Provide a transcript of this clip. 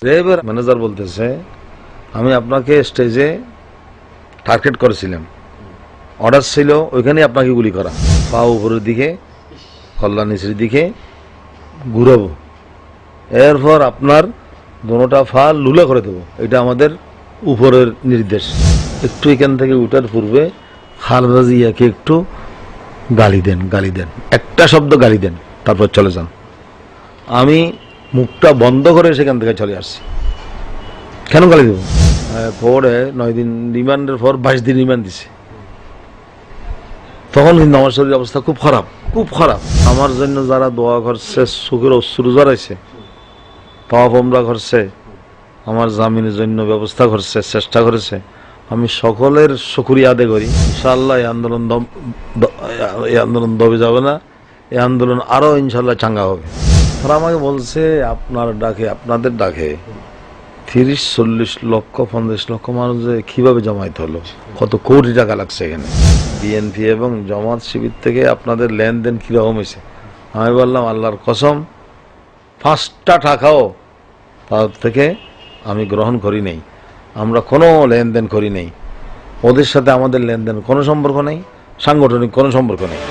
রেবের manager বলতেছে আমি আপনাকে স্টেজে টার্গেট করেছিলাম, অর্ডার ছিল ওইখানে আপনাকে গুলি করা, পা উপরের দিকে কল্যাণ নিচের দিকে ঘুরাবো, এরপর আপনার দোনোটা ফা লুলা করে দেবো, এটা আমাদের উপরের নির্দেশ। একটু এখান থেকে উঠার পূর্বে খালেদা জিয়াকে একটু গালি দেন, একটা শব্দ গালি দেন, তারপর চলে যান। আমি মুখটা বন্ধ করে সেখান থেকে চলে আসছি। কেন গালি দেব? পরে 9 দিন রিমান্ডের পর 22 দিন রিমান্ড দিছে। তখন কিন্তু আমার শরীরের অবস্থা খুব খারাপ। আমার জন্য যারা দোয়া করছে, চোখের অশ্রু জড়াইছে, পাওয়া পোমরা করছে, আমার জামিনের জন্য ব্যবস্থা করছে, চেষ্টা করেছে, আমি সকলের শুকরিয়া আদায় করি। ইনশাআল্লাহ এই আন্দোলন দবে যাবে না, এই আন্দোলন আরো ইনশাআল্লাহ চাঙ্গা হবে। তারা আমাকে বলছে আপনাদের ডাকে 30-40 লক্ষ 50 লক্ষ মানুষ কিভাবে জমায়েত হলো, কত কোটি টাকা লাগছে এখানে, বিএনপি এবং জামাত শিবির থেকে আপনাদের লেনদেন কিরকম হয়েছে। আমি বললাম আল্লাহর কসম 5টা টাকাও তার থেকে আমি গ্রহণ করি নাই, আমরা কোনো লেনদেন করি নাই, ওদের সাথে আমাদের লেনদেন কোনো সম্পর্ক নেই, সাংগঠনিক কোনো সম্পর্ক নেই।